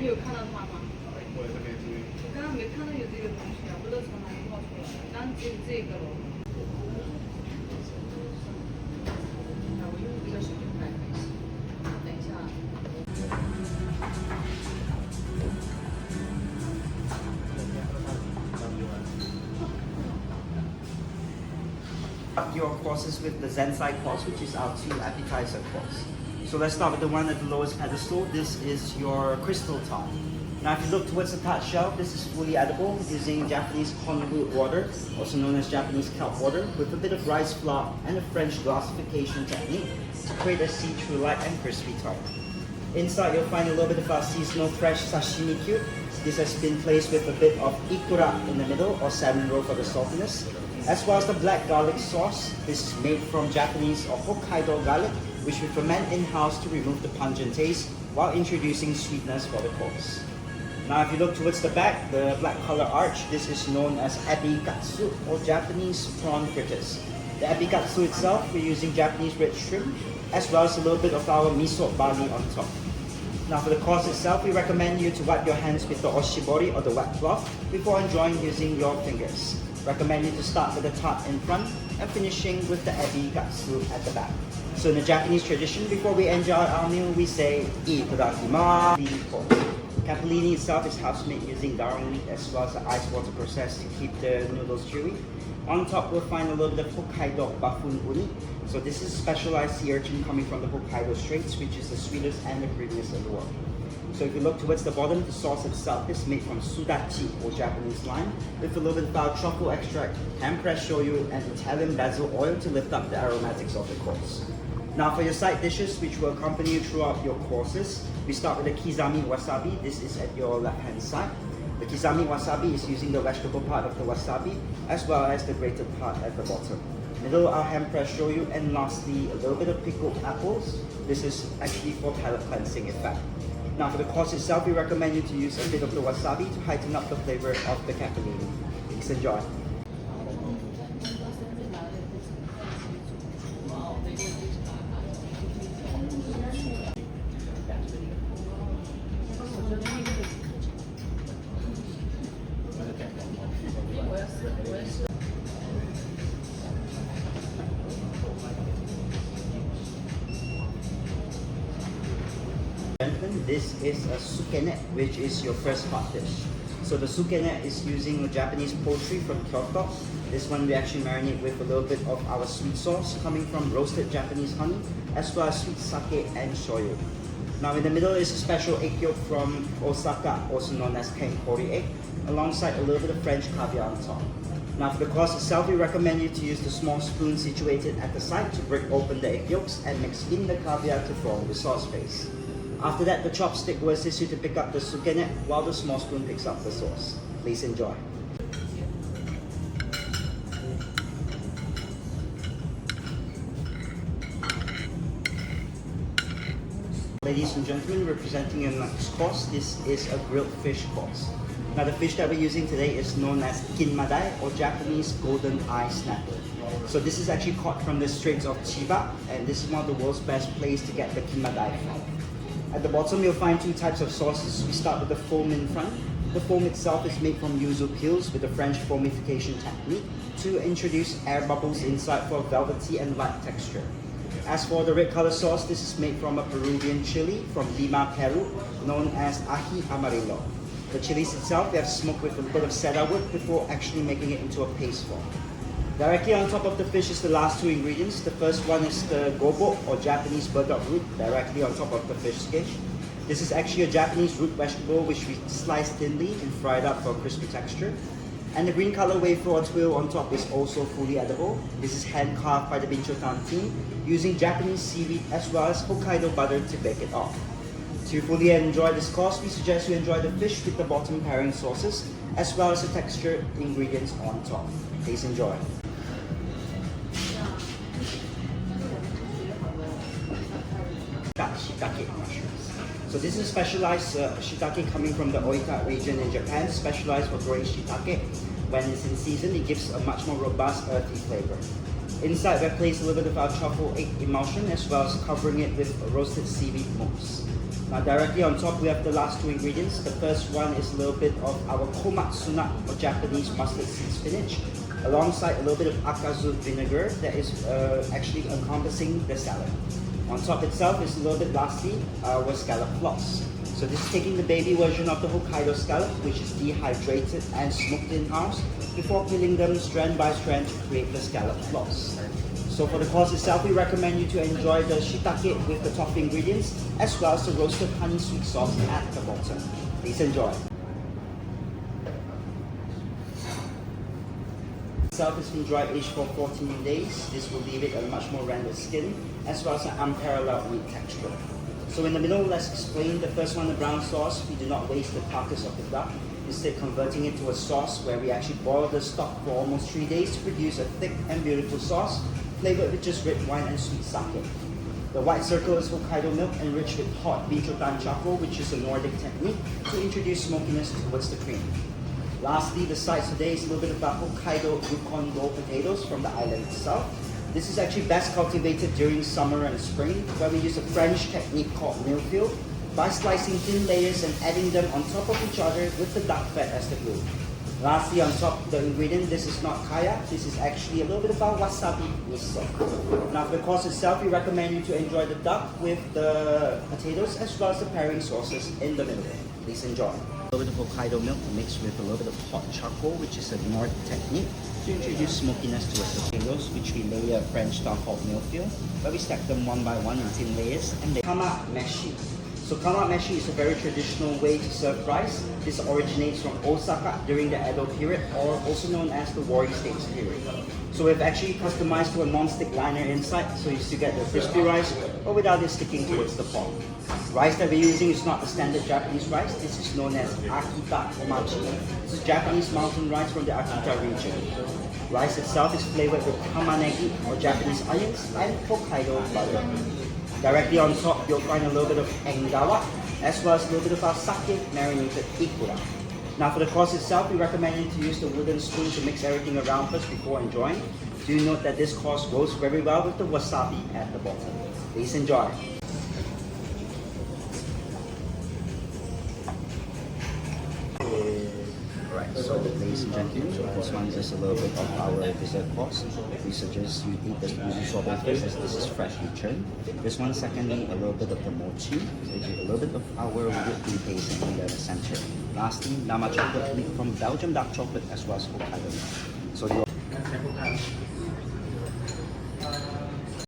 你有看到它吗？我也是没注意。我刚刚没看到有这个东西啊，不知道从哪里冒出来的，刚刚只有这个咯。我用这个手机拍可以。等一下。Your courses with the Zensai course, which is our 2 appetizer course. So let's start with the one at the lowest pedestal. This is your crystal tart. Now if you look towards the tart shell, this is fully edible using Japanese konbu water, also known as Japanese kelp water, with a bit of rice flour and a French glassification technique to create a see-through light and crispy tart. Inside you'll find a little bit of our seasonal fresh sashimi cube. This has been placed with a bit of ikura in the middle, or salmon roe for the saltiness, as well as the black garlic sauce. This is made from Japanese or Hokkaido garlic, which we ferment in-house to remove the pungent taste while introducing sweetness for the course. Now if you look towards the back, the black color arch, this is known as ebikatsu, or Japanese prawn fritters. The ebikatsu itself, we're using Japanese red shrimp, as well as a little bit of our miso barley on top. Now for the course itself, we recommend you to wipe your hands with the oshibori or the wet cloth before enjoying using your fingers. Recommend you to start with the tart in front and finishing with the ebikatsu at the back. So in the Japanese tradition, before we enjoy our meal, we say itadakimasu. Capellini itself is house-made using garum wheat as well as the ice water process to keep the noodles chewy. On top, we'll find a little bit of Hokkaido bafun uni. So this is specialized sea urchin coming from the Hokkaido Straits, which is the sweetest and the creamiest in the world. So if you look towards the bottom, the sauce itself is made from sudachi, or Japanese lime, with a little bit of our truffle extract, hand-pressed shoyu, and Italian basil oil to lift up the aromatics of the course. Now for your side dishes, which will accompany you throughout your courses, we start with the kizami wasabi. This is at your left-hand side. The kizami wasabi is using the vegetable part of the wasabi, as well as the grated part at the bottom. Middle, our hand-pressed shoyu, and lastly, a little bit of pickled apples. This is actually for palate cleansing effect. Now for the course itself, we recommend you to use a bit of the wasabi to heighten up the flavor of the capellini. Please enjoy. This is a sukene, which is your first hot dish. So the sukene is using Japanese poultry from Kyoto. This one we actually marinate with a little bit of our sweet sauce coming from roasted Japanese honey, as well as sweet sake and shoyu. Now in the middle is a special egg yolk from Osaka, also known as kenkori egg, alongside a little bit of French caviar on top. Now for the course itself, we recommend you to use the small spoon situated at the side to break open the egg yolks and mix in the caviar to form the sauce base. After that, the chopstick will assist you to pick up the sukene while the small spoon picks up the sauce. Please enjoy. Ladies and gentlemen, representing your next course, this is a grilled fish course. Now the fish that we're using today is known as kinmadai, or Japanese golden eye snapper. So this is actually caught from the Straits of Chiba, and this is one of the world's best places to get the kinmadai from. At the bottom, you'll find 2 types of sauces. We start with the foam in front. The foam itself is made from yuzu peels with a French foamification technique to introduce air bubbles inside for a velvety and light texture. As for the red color sauce, this is made from a Peruvian chili from Lima, Peru, known as ají amarillo. The chilies itself, we have smoked with a bit of cedar wood before actually making it into a paste form. Directly on top of the fish is the last 2 ingredients. The first one is the gobo, or Japanese burdock root, directly on top of the fish skin. This is actually a Japanese root vegetable which we slice thinly and fry it up for a crispy texture. And the green color wafer or twill on top is also fully edible. This is hand carved by the Binchotan team using Japanese seaweed as well as Hokkaido butter to bake it off. To fully enjoy this course, we suggest you enjoy the fish with the bottom pairing sauces as well as the textured ingredients on top. Please enjoy. Shiitake mushrooms. So this is specialized shiitake coming from the Oita region in Japan, specialized for growing shiitake. When it's in season, it gives a much more robust, earthy flavor. Inside, we place a little bit of our truffle egg emulsion as well as covering it with roasted seaweed mousse. Now directly on top we have the last two ingredients. The first one is a little bit of our komatsuna or Japanese mustard seed spinach, alongside a little bit of akazu vinegar that is actually encompassing the salad. On top itself is a little bit lastly our scallop floss. So this is taking the baby version of the Hokkaido scallop, which is dehydrated and smoked in-house before peeling them strand by strand to create the scallop floss. So for the course itself, we recommend you to enjoy the shiitake with the top ingredients, as well as the roasted honey sweet sauce at the bottom. Please enjoy. Itself has been dry aged for 14 days. This will leave it a much more rendered skin, as well as an unparalleled meat texture. So in the middle, let's explain the first one, the brown sauce. We do not waste the carcass of the duck, instead converting it to a sauce where we actually boil the stock for almost 3 days to produce a thick and beautiful sauce, flavored with just red wine and sweet sake. The white circle is Hokkaido milk enriched with hot Binchotan charcoal, which is a Nordic technique to introduce smokiness towards the cream. Lastly, the sides today is a little bit about Hokkaido Yukon roll potatoes from the island itself. This is actually best cultivated during summer and spring, where we use a French technique called millfield by slicing thin layers and adding them on top of each other with the duck fat as the glue. Lastly, on top of the ingredient, this is not kaya, this is actually a little bit about wasabi miso. Now for the course itself, we recommend you to enjoy the duck with the potatoes as well as the pairing sauces in the middle. Please enjoy. A little bit of Hokkaido milk mixed with a little bit of hot charcoal, which is a Nordic technique to introduce smokiness towards the potatoes, which we layer French style called millfield, where we stack them one by one in thin layers and Kamameshi. So Kamameshi is a very traditional way to serve rice. This originates from Osaka during the Edo period, or also known as the Warring States period. So we've actually customized to a non-stick liner inside, so you still get the crispy rice, but without it sticking towards the pot. Rice that we're using is not the standard Japanese rice. This is known as Akita Omachi. This is Japanese mountain rice from the Akita region. Rice itself is flavored with tamanegi or Japanese onions and Hokkaido butter. Directly on top, you'll find a little bit of engawa, as well as a little bit of our sake marinated ikura. Now for the course itself, we recommend you to use the wooden spoon to mix everything around first before enjoying. Do note that this course goes very well with the wasabi at the bottom. Please enjoy. Alright, so ladies and gentlemen, this one is a little bit of our dessert course. We suggest you eat this usually sorbet fish as this is freshly churned. This one, secondly, a little bit of the mochi, a little bit of our whipped cream paste in the center. Lastly, Nama chocolate milk from Belgium dark chocolate as well as Hokkaido milk. So